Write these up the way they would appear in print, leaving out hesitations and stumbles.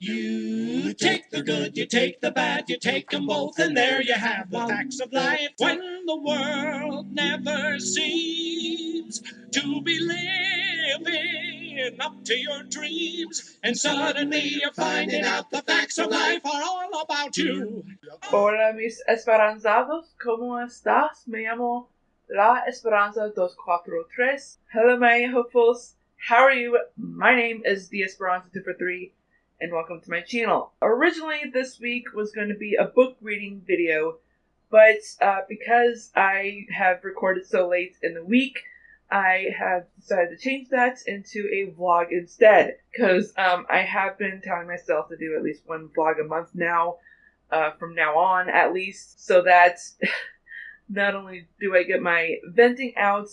You take the good, you take the bad, you take them both, and there you have the facts of life. When the world never seems to be living up to your dreams, and suddenly you're finding out the facts of life are all about you. Hola mis esperanzados, ¿cómo estás? Me llamo La Esperanza 243. Hello my hopefuls, how are you? My name is The Esperanza 243, and welcome to my channel. Originally this week was going to be a book reading video, but because I have recorded so late in the week, I have decided to change that into a vlog instead, because I have been telling myself to do at least one vlog a month now, from now on at least, so that not only do I get my venting out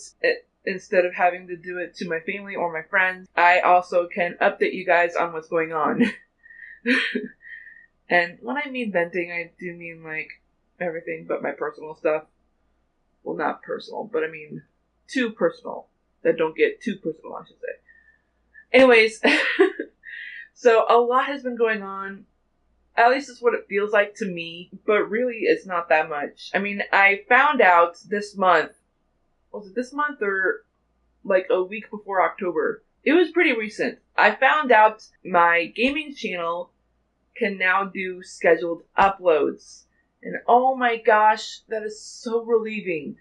instead of having to do it to my family or my friends, I also can update you guys on what's going on. And when I mean venting, I do mean like everything but my personal stuff. Well, not personal, but I mean too personal. That don't get too personal, I should say. Anyways, so a lot has been going on. At least it's what it feels like to me, but really it's not that much. I mean, I found out this month, was it this month or like a week before October? It was pretty recent. I found out my gaming channel can now do scheduled uploads. And oh my gosh, that is so relieving.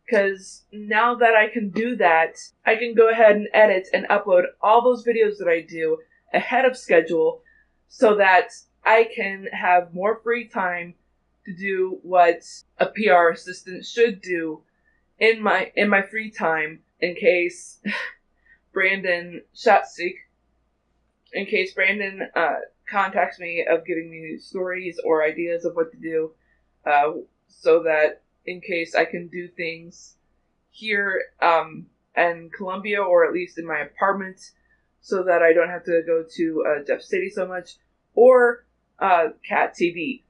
Because now that I can do that, I can go ahead and edit and upload all those videos that I do ahead of schedule so that I can have more free time to do what a PR assistant should do in my free time in case Brandon contacts me of giving me stories or ideas of what to do, so that in case I can do things here in Columbia, or at least in my apartment, so that I don't have to go to Jeff City so much, or Cat TV.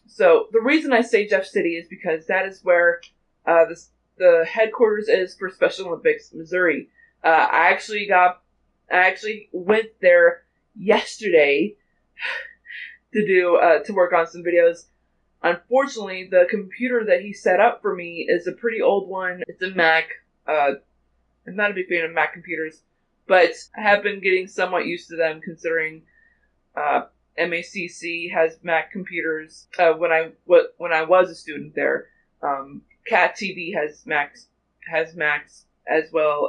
So the reason I say Jeff City is because that is where the headquarters is for Special Olympics Missouri. I actually went there yesterday to work on some videos. Unfortunately, the computer that he set up for me is a pretty old one. It's a Mac. I'm not a big fan of Mac computers, but I have been getting somewhat used to them, considering MACC has Mac computers. When I was a student there, Cat TV has Macs as well.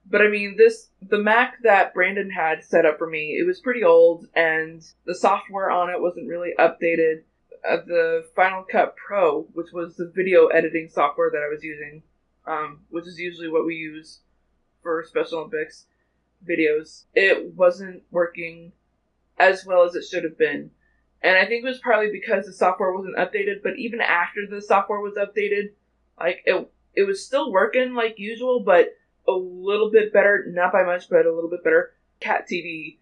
But I mean, the Mac that Brandon had set up for me, it was pretty old, and the software on it wasn't really updated. The Final Cut Pro, which was the video editing software that I was using, which is usually what we use for Special Olympics videos, it wasn't working as well as it should have been. And I think it was partly because the software wasn't updated, but even after the software was updated, like it was still working like usual, but a little bit better, not by much, but a little bit better. Cat TV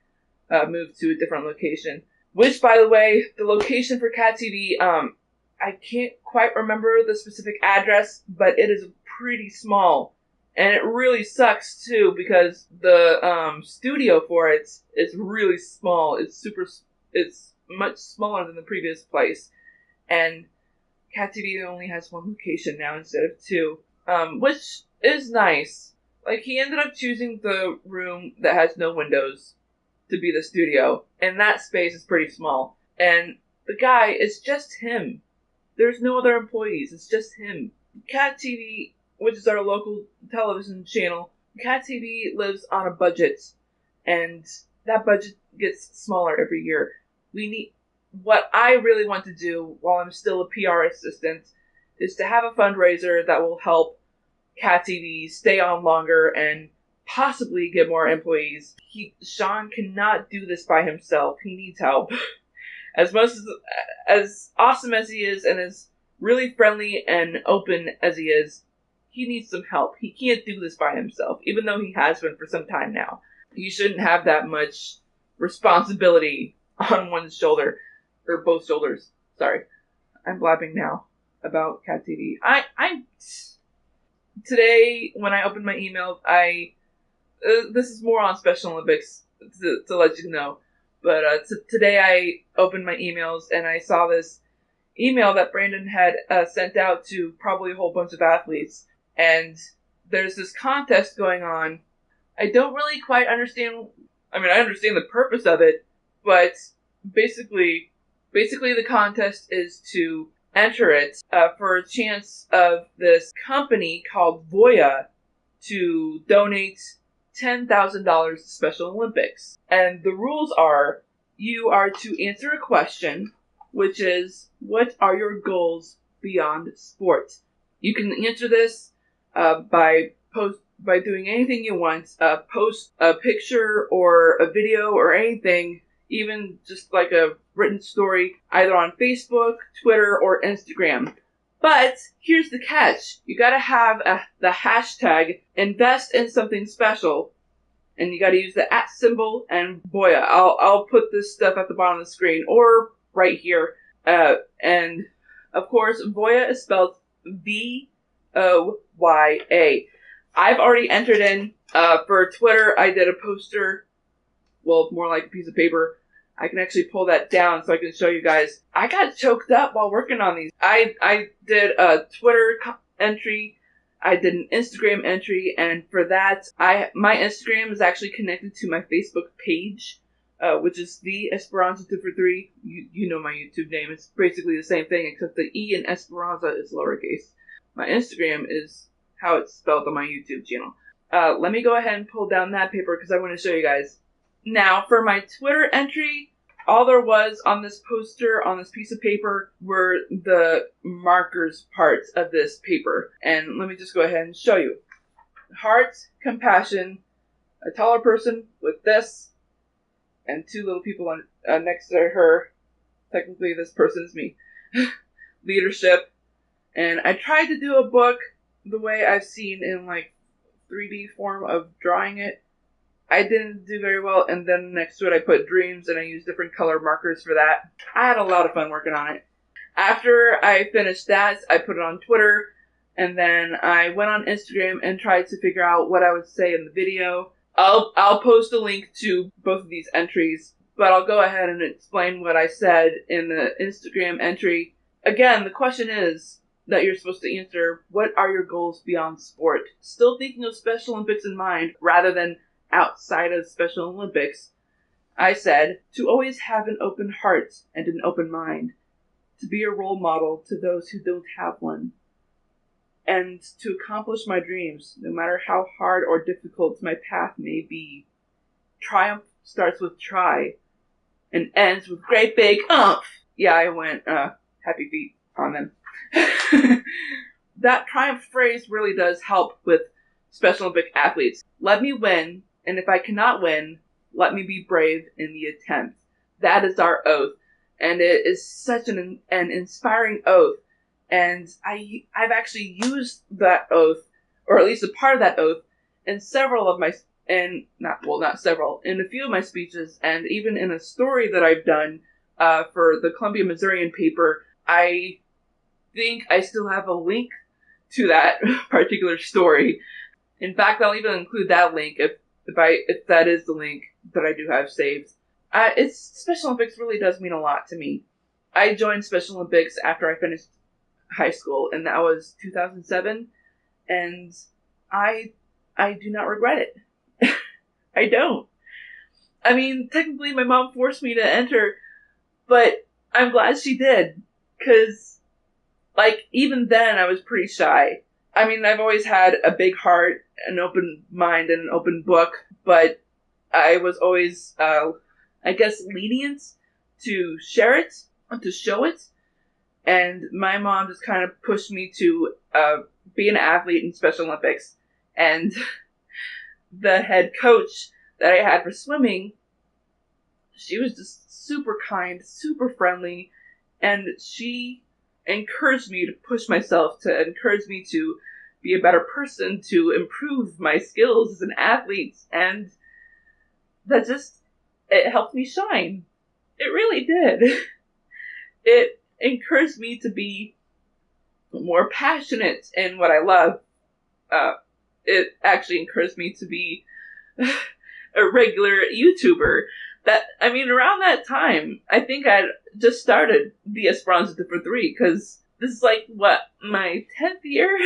moved to a different location. Which, by the way, the location for Cat TV, I can't quite remember the specific address, but it is pretty small. And it really sucks, too, because the studio for it is really small. It's much smaller than the previous place. And Cat TV only has one location now instead of two, which is nice. Like, he ended up choosing the room that has no windows to be the studio, and that space is pretty small. And the guy, it's just him. There's no other employees, it's just him. Cat TV, which is our local television channel, Cat TV lives on a budget, and that budget gets smaller every year. What I really want to do while I'm still a PR assistant is to have a fundraiser that will help Cat TV stay on longer and possibly get more employees. Sean cannot do this by himself. He needs help. As awesome as he is, and as really friendly and open as he is, he needs some help. He can't do this by himself, even though he has been for some time now. You shouldn't have that much responsibility on one's shoulder, or both shoulders. Sorry, I'm blabbing now about Cat TV. Today, when I opened my email, this is more on Special Olympics to let you know. But today I opened my emails and I saw this email that Brandon had sent out to probably a whole bunch of athletes. And there's this contest going on. I don't really quite understand. I mean, I understand the purpose of it, but basically the contest is to enter it for a chance of this company called Voya to donate $10,000 to Special Olympics. And the rules are, you are to answer a question, which is, what are your goals beyond sport? You can answer this by doing anything you want. Post a picture or a video or anything, even just like a written story, either on Facebook, Twitter, or Instagram. But here's the catch. You gotta have the hashtag invest in something special. And you gotta use the @ symbol and Voya. I'll put this stuff at the bottom of the screen or right here. And of course, Voya is spelled V-O-Y-A. I've already entered in, for Twitter, I did a poster, well, more like a piece of paper. I can actually pull that down so I can show you guys. I got choked up while working on these. I did a Twitter entry, I did an Instagram entry, and for that, my Instagram is actually connected to my Facebook page, which is the Esperanza 243. You know my YouTube name. It's basically the same thing, except the E in Esperanza is lowercase. My Instagram is how it's spelled on my YouTube channel. Let me go ahead and pull down that paper because I want to show you guys. Now, for my Twitter entry, all there was on this poster, on this piece of paper, were the markers parts of this paper. And let me just go ahead and show you. Heart, compassion, a taller person with this, and two little people next to her. Technically, this person is me. Leadership. And I tried to do a book the way I've seen in like 3D form of drawing it. I didn't do very well, and then next to it I put dreams, and I used different color markers for that. I had a lot of fun working on it. After I finished that, I put it on Twitter, and then I went on Instagram and tried to figure out what I would say in the video. I'll post a link to both of these entries, but I'll go ahead and explain what I said in the Instagram entry. Again, the question is that you're supposed to answer, what are your goals beyond sport? Still thinking of Special Olympics in mind, rather than outside of Special Olympics. I said, to always have an open heart and an open mind, to be a role model to those who don't have one, and to accomplish my dreams, no matter how hard or difficult my path may be. Triumph starts with try, and ends with great big umph. Yeah, I went, happy feet on them. That triumph phrase really does help with Special Olympic athletes. Let me win, and if I cannot win, let me be brave in the attempt. That is our oath, and it is such an inspiring oath. And I've actually used that oath, or at least a part of that oath, in several of my, not several, in a few of my speeches, and even in a story that I've done for the Columbia Missourian paper. I think I still have a link to that particular story. In fact, I'll even include that link if that is the link that I do have saved. Special Olympics really does mean a lot to me. I joined Special Olympics after I finished high school, and that was 2007, and I do not regret it. I don't. I mean, technically my mom forced me to enter, but I'm glad she did, because, like, even then I was pretty shy. I mean, I've always had a big heart, an open mind, and an open book, but I was always, I guess, lenient to share it, to show it. And my mom just kind of pushed me to be an athlete in Special Olympics. And the head coach that I had for swimming, she was just super kind, super friendly, and she encouraged me to push myself, to encourage me to be a better person, to improve my skills as an athlete, and that just, it helped me shine. It really did. It encouraged me to be more passionate in what I love. It actually encouraged me to be a regular YouTuber. Around that time, I think I'd just started the Esperanza for 3, because this is like, what, my 10th year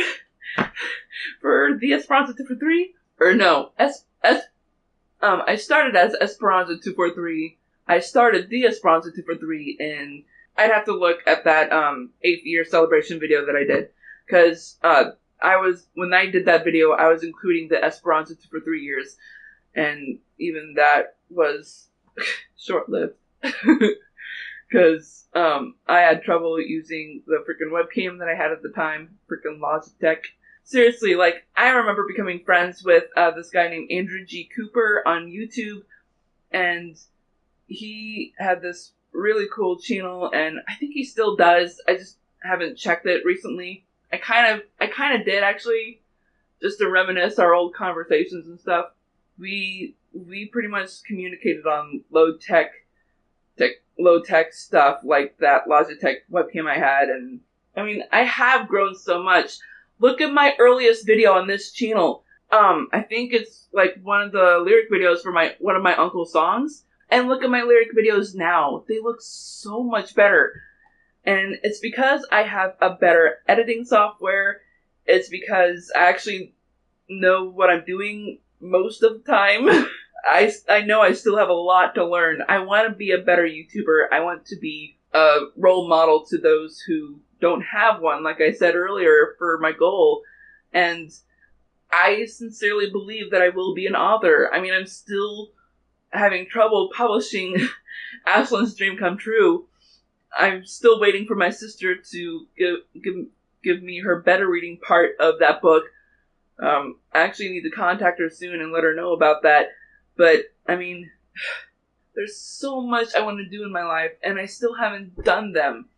for the Esperanza for 3? Or no, I started as Esperanza 243. I started the Esperanza 243 in, I'd have to look at that 8th year celebration video that I did, because when I did that video, I was including the Esperanza for 3 years, and even that was short-lived, because I had trouble using the freaking webcam that I had at the time, freaking Logitech. Seriously, like, I remember becoming friends with this guy named Andrew G. Cooper on YouTube, and he had this really cool channel, and I think he still does. I just haven't checked it recently. I kind of did, actually, just to reminisce our old conversations and stuff. We pretty much communicated on low tech stuff, like that Logitech webcam I had, and I have grown so much. Look at my earliest video on this channel. I think it's like one of the lyric videos for one of my uncle's songs. And look at my lyric videos now. They look so much better. And it's because I have a better editing software. It's because I actually know what I'm doing most of the time. I know I still have a lot to learn. I want to be a better YouTuber. I want to be a role model to those who don't have one, like I said earlier, for my goal. And I sincerely believe that I will be an author. I'm still having trouble publishing Ashlyn's Dream Come True. I'm still waiting for my sister to give me her better reading part of that book. I actually need to contact her soon and let her know about that. But, there's so much I want to do in my life, and I still haven't done them.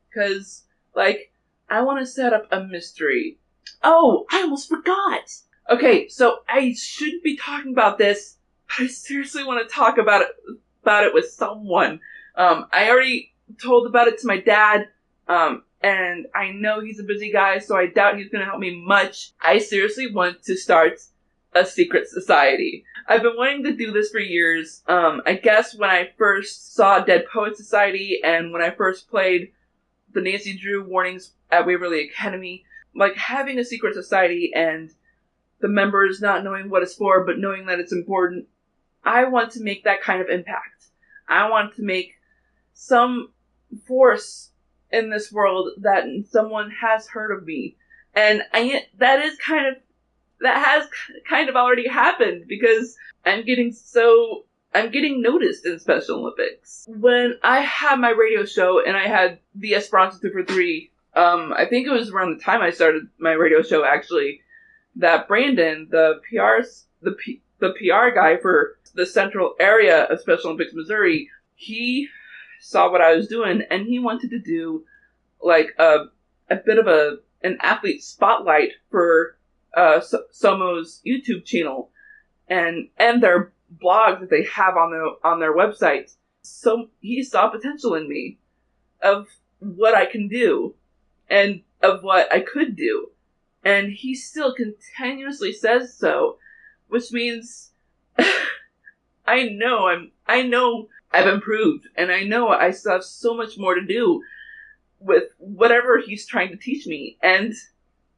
Because, I want to set up a mystery. Oh, I almost forgot! Okay, so I shouldn't be talking about this, but I seriously want to talk about it with someone. I already told about it to my dad, and I know he's a busy guy, so I doubt he's going to help me much. I seriously want to start a secret society. I've been wanting to do this for years. I guess when I first saw Dead Poet Society, and when I first played the Nancy Drew warnings at Waverly Academy, having a secret society and the members not knowing what it's for, but knowing that it's important, I want to make that kind of impact. I want to make some force in this world that someone has heard of me. And that has kind of already happened, because I'm getting noticed in Special Olympics. When I had my radio show and I had the Esperanza for 3, I think it was around the time I started my radio show, actually, that Brandon, the PR guy for the central area of Special Olympics Missouri, he saw what I was doing, and he wanted to do a bit of an athlete spotlight for Somo's YouTube channel and their blog that they have on their website. So he saw potential in me of what I can do and of what I could do. And he still continuously says so, which means I know I've improved, and I know I still have so much more to do with whatever he's trying to teach me, and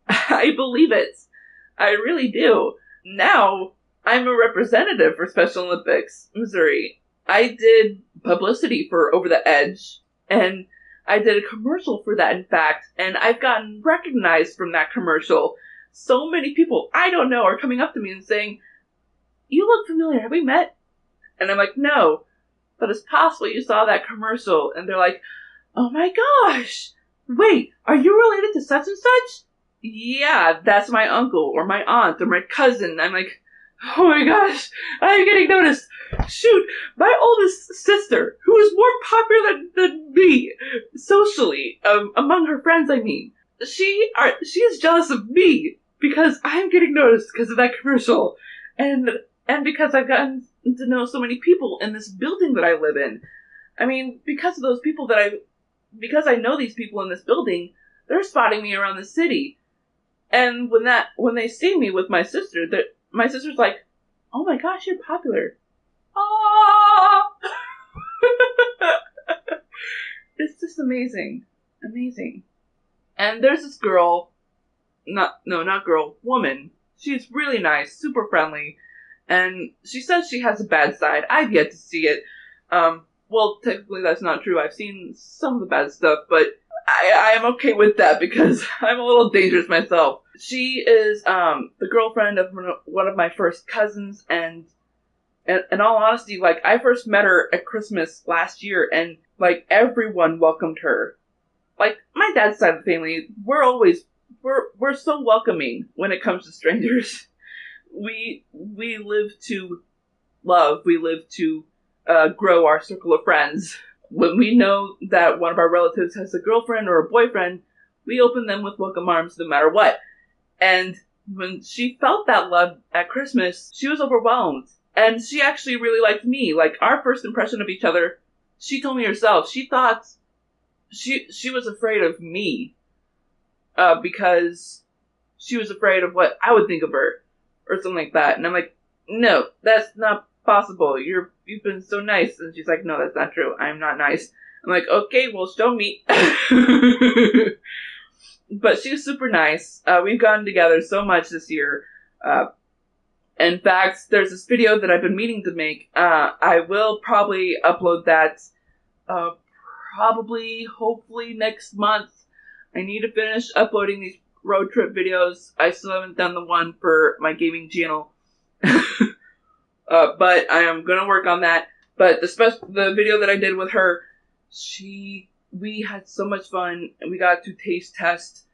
I believe it. I really do. Now, I'm a representative for Special Olympics Missouri. I did publicity for Over the Edge, and I did a commercial for that, in fact, and I've gotten recognized from that commercial. So many people I don't know are coming up to me and saying, "You look familiar, have we met?" And I'm like, "No, but it's possible you saw that commercial." And they're like, "Oh my gosh, wait, are you related to such and such?" "Yeah, that's my uncle, or my aunt, or my cousin." I'm like, "Oh my gosh, I'm getting noticed. Shoot, my oldest sister, who is more popular than me, socially, among her friends, she is jealous of me, because I'm getting noticed because of that commercial, and because I've gotten to know so many people in this building that I live in. Because of those people because I know these people in this building, they're spotting me around the city. And when they see me with my sister, my sister's like, "Oh my gosh, you're popular." Ah! just amazing. Amazing. And there's this girl, woman. She's really nice, super friendly, and she says she has a bad side. I've yet to see it. Well, technically that's not true. I've seen some of the bad stuff, but I am okay with that because I'm a little dangerous myself. She is the girlfriend of one of my first cousins, and in all honesty, like, I first met her at Christmas last year, and, like, everyone welcomed her. Like, my dad's side of the family, we're so welcoming when it comes to strangers. We live to love. We live to grow our circle of friends. When we know that one of our relatives has a girlfriend or a boyfriend, we open them with welcome arms no matter what. And when she felt that love at Christmas, she was overwhelmed. And she actually really liked me. Like, our first impression of each other, she told me herself, she thought she was afraid of me. Because she was afraid of what I would think of her. Or something like that. And I'm like, no, that's not possible. You've been so nice. And she's like, no, that's not true. I'm not nice. I'm like, okay, well, show me. But she was super nice. We've gotten together so much this year. In fact, there's this video that I've been meaning to make. I will probably upload that hopefully next month. I need to finish uploading these road trip videos. I still haven't done the one for my gaming channel. But I am going to work on that. But the video that I did with her, we had so much fun, and we got to taste test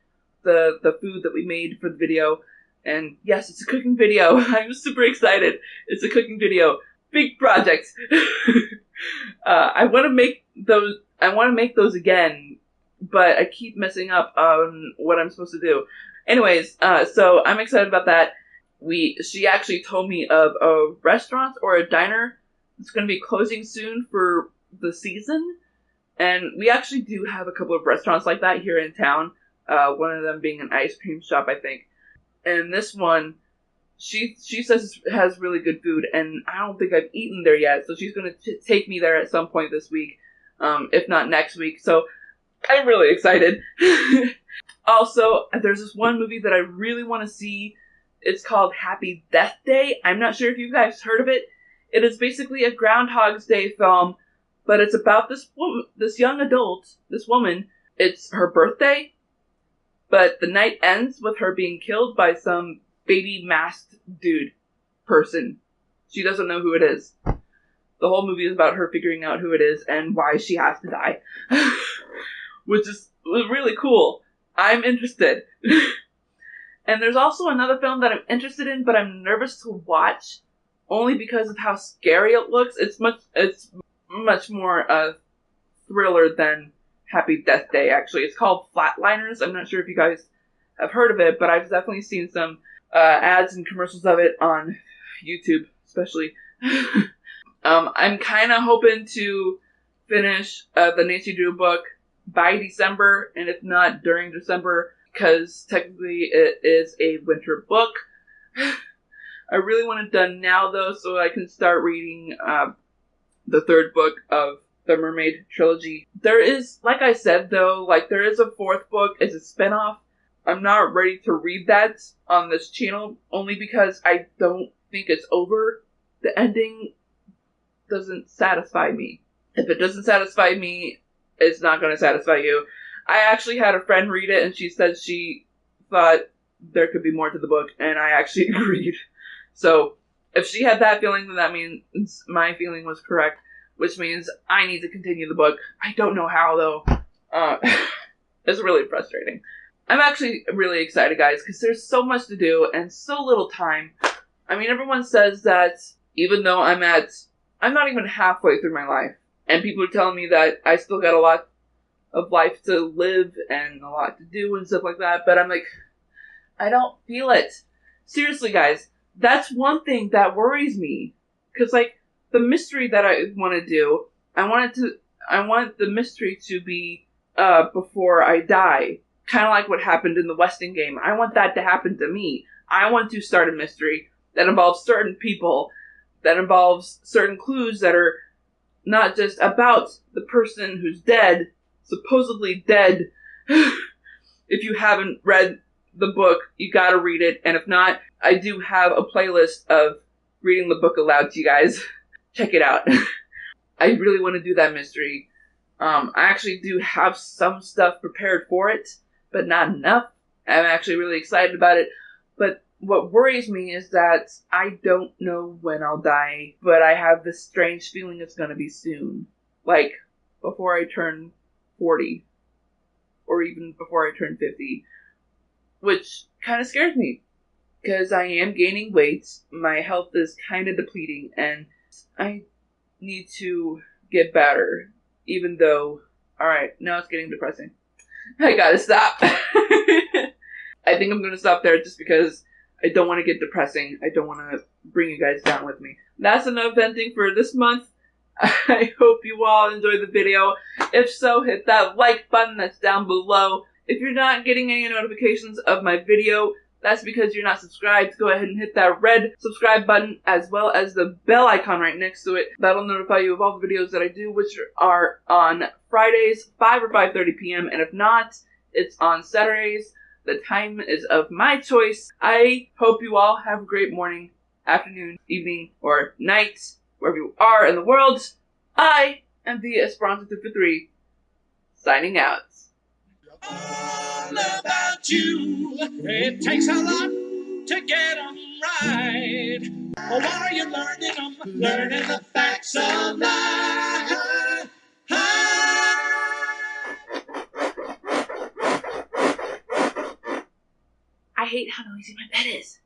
the food that we made for the video. And yes, it's a cooking video. I'm super excited. It's a cooking video. Big project. I want to make those again, but I keep messing up on what I'm supposed to do. Anyways, so I'm excited about that. She actually told me of a restaurant or a diner that's going to be closing soon for the season. And we actually do have a couple of restaurants like that here in town. One of them being an ice cream shop, I think. And this one, she says it has really good food, and I don't think I've eaten there yet, so she's going to take me there at some point this week, if not next week, so I'm really excited. Also, there's this one movie that I really want to see. It's called Happy Death Day. I'm not sure if you guys heard of it. It is basically a Groundhog's Day film, but it's about this young adult, this woman. It's her birthday, but the night ends with her being killed by some baby masked person. She doesn't know who it is. The whole movie is about her figuring out who it is and why she has to die. Which is really cool. I'm interested. And there's also another film that I'm interested in, but I'm nervous to watch only because of how scary it looks. It's much more a thriller than Happy Death Day, actually. It's called Flatliners. I'm not sure if you guys have heard of it, but I've definitely seen some ads and commercials of it on YouTube, especially. I'm kind of hoping to finish the Nancy Drew book by December, and if not, during December, because technically it is a winter book. I really want it done now, though, so I can start reading the third book of the Mermaid trilogy. There is, like I said, though, there is a fourth book. It's a spinoff. I'm not ready to read that on this channel, only because I don't think it's over. The ending doesn't satisfy me. If it doesn't satisfy me, it's not going to satisfy you. I actually had a friend read it, and she said she thought there could be more to the book, and I actually agreed. So, if she had that feeling, then that means my feeling was correct, which means I need to continue the book. I don't know how, though. It's really frustrating. I'm actually really excited, guys, because there's so much to do and so little time. I mean, everyone says that even though I'm not even halfway through my life, and people are telling me that I still got a lot of life to live and a lot to do and stuff like that, but I'm like, I don't feel it. Seriously, guys, that's one thing that worries me. Because, the mystery that I want to do, I want the mystery to be before I die. Kind of like what happened in the Weston game. I want that to happen to me. I want to start a mystery that involves certain people, that involves certain clues that are not just about the person who's dead, supposedly dead. If you haven't read the book, you gotta read it. And if not, I do have a playlist of reading the book aloud to you guys. Check it out. I really want to do that mystery. I actually do have some stuff prepared for it, but not enough. I'm actually really excited about it. But what worries me is that I don't know when I'll die, but I have this strange feeling it's going to be soon. Like, before I turn 40. Or even before I turn 50. Which kind of scares me. Because I am gaining weight, my health is kind of depleting, and I need to get better. Even though, alright, now it's getting depressing. I gotta stop. I think I'm gonna stop there just because I don't want to get depressing. I don't want to bring you guys down with me. That's enough venting for this month. I hope you all enjoyed the video. If so, hit that like button that's down below. If you're not getting any notifications of my video, that's because you're not subscribed. Go ahead and hit that red subscribe button as well as the bell icon right next to it. That'll notify you of all the videos that I do, which are on Fridays, 5 or 5:30 p.m. And if not, it's on Saturdays. The time is of my choice. I hope you all have a great morning, afternoon, evening, or night, wherever you are in the world. I am the Esperanza 243, signing out. All about you. It takes a lot to get 'em right. Oh, why are you learning 'em? Learning the facts of life. I hate how noisy my bed is.